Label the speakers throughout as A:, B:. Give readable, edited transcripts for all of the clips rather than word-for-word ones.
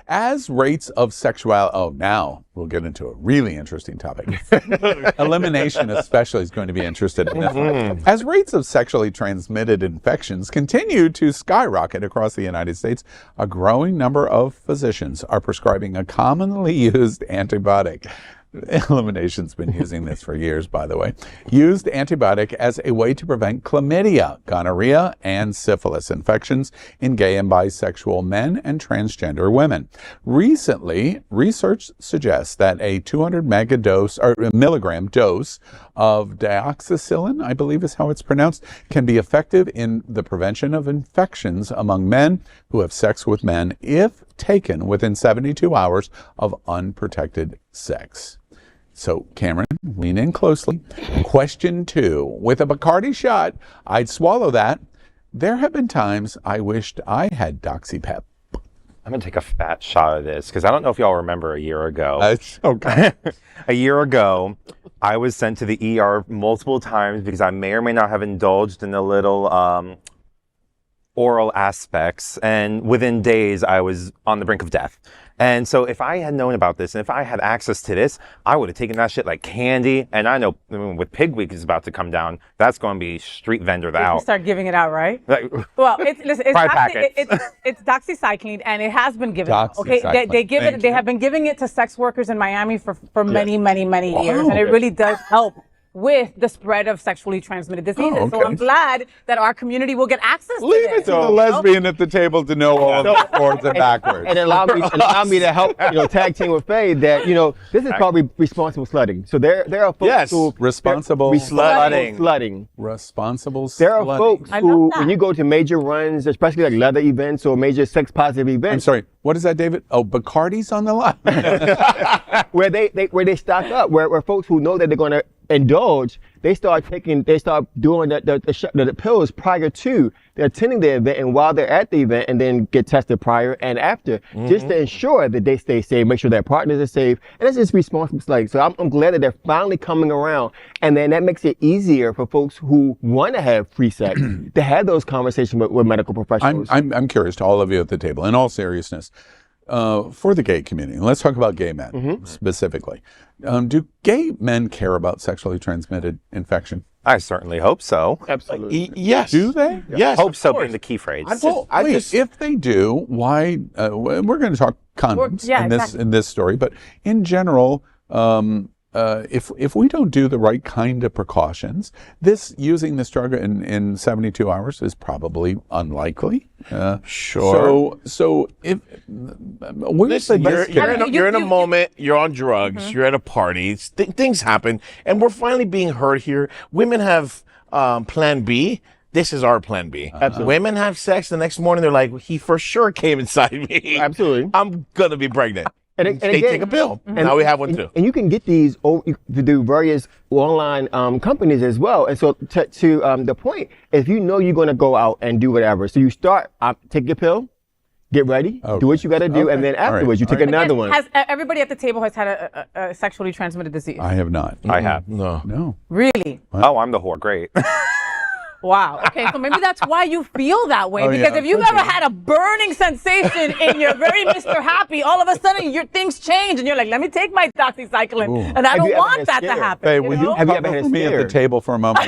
A: As rates of now we'll get into a really interesting topic. Elimination especially is going to be interested in this one. As rates of sexually transmitted infections continue to skyrocket across the United States, a growing number of physicians are prescribing a commonly used antibiotic. Elimination's been using this for years, by the way. Used antibiotic as a way to prevent chlamydia, gonorrhea, and syphilis infections in gay and bisexual men and transgender women. Recently, research suggests that a 200 milligram dose of Doxycycline, I believe is how it's pronounced, can be effective in the prevention of infections among men who have sex with men if taken within 72 hours of unprotected sex. So, Cameron, lean in closely. Question 2. With a Bacardi shot, I'd swallow that. There have been times I wished I had DoxyPEP.
B: I'm going to take a fat shot of this because I don't know if y'all remember a year ago.
A: Okay.
B: A year ago, I was sent to the ER multiple times because I may or may not have indulged in a little oral aspects. And within days, I was on the brink of death. And so if I had known about this and if I had access to this, I would have taken that shit like candy. And I know with Pig Week is about to come down, that's going to be street vendored out.
C: You start giving it out, right? Well, it's Doxycycline, and it has been given out. Okay, they have been giving it to sex workers in Miami for many years, and it really does help with the spread of sexually transmitted diseases. So I'm glad that our community will get access to
A: Leave
C: this.
A: it to the lesbian at the table to know all of the forwards and backwards.
D: And allow me to help, tag team with Faye that, this is called responsible slutting. So there are folks who
A: responsible
D: slutting.
A: Responsible slutting.
D: There are folks who, when you go to major runs, especially like leather events or major sex positive events.
A: I'm sorry, what is that, David? Oh, Bacardi's on the line.
D: where they stock up, where folks who know that they're going to indulge, they start doing the pills prior to they're attending the event and while they're at the event, and then get tested prior and after, just to ensure that they stay safe, make sure their partners are safe, and that's just responsible slutting. So I'm glad that they're finally coming around, and then that makes it easier for folks who want to have free sex to have those conversations with medical professionals.
A: I'm curious to all of you at the table, in all seriousness, for the gay community. Let's talk about gay men specifically. Do gay men care about sexually transmitted infection?
B: I certainly hope so.
D: Absolutely.
A: Yes. Do they?
B: Yes. Hope so being the key phrase.
A: If they do, why? We're going to talk condoms in this story, but in general, if we don't do the right kind of precautions, using this drug in 72 hours is probably unlikely.
E: Sure.
A: So if
E: listen, you're in a moment, you're on drugs, you're at a party, things happen, and we're finally being heard here. Women have Plan B. This is our Plan B.
D: Absolutely.
E: Women have sex the next morning. They're like, he for sure came inside me.
D: Absolutely.
E: I'm gonna be pregnant.
D: And
E: they take a pill. Now we have one too.
D: And you can get these through various online companies as well. And so to the point, if you know you're going to go out and do whatever, so you start, take your pill, get ready, do what you got to do, and then afterwards you take another one.
C: Has everybody at the table has had a sexually transmitted disease?
A: I have not.
B: I have.
A: No.
C: Really?
B: Oh, I'm the whore. Great.
C: Wow. Okay, so maybe that's why you feel that way. Because if you've ever had a burning sensation and you're very Mr. Happy, all of a sudden your things change and you're like, let me take my Doxycycline. And I don't want that to happen.
A: Hey, will you
D: have you ever had a
A: me
D: scare
A: at the table for a moment?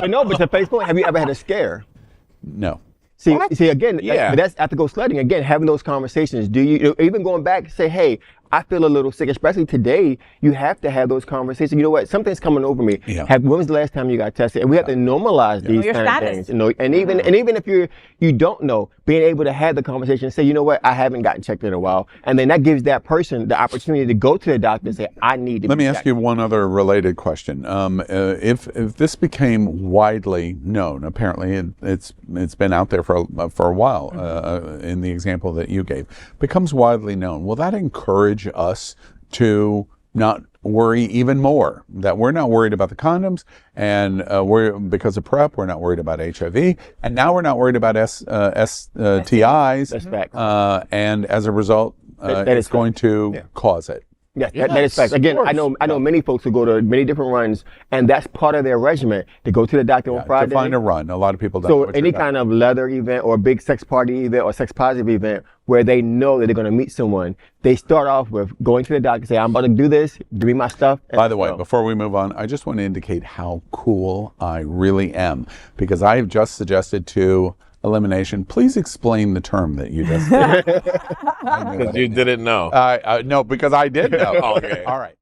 D: No, but to Facebook, have you ever had a scare?
A: No.
D: See again, but that's after go sledding. Again, having those conversations. Do you even going back, say, hey, I feel a little sick, especially today. You have to have those conversations. You know what? Something's coming over me. When was the last time you got tested? And we have to normalize these kind of things. And even if you don't know, being able to have the conversation and say, you know what? I haven't gotten checked in a while, and then that gives that person the opportunity to go to the doctor and say, I need to.
A: Let me ask you one other related question. If this became widely known, apparently it's been out there for a while. In the example that you gave, becomes widely known. Will that encourage us to not worry even more, that we're not worried about the condoms, and because of PrEP, we're not worried about HIV, and now we're not worried about STIs, and as a result, it's going to cause it?
D: Yes, that is fact. Again, I know many folks who go to many different runs, and that's part of their regimen. They go to the doctor on Friday.
A: To find a run. A lot of people don't.
D: So any kind of leather event or big sex party event or sex positive event where they know that they're going to meet someone, they start off with going to the doctor and say, I'm about to do this, give me my stuff.
A: By the way, before we move on, I just want to indicate how cool I really am, because I have just suggested to Elimination, please explain the term that you just did.
E: Because you didn't know.
A: No, because I did know.
E: Okay.
A: All right.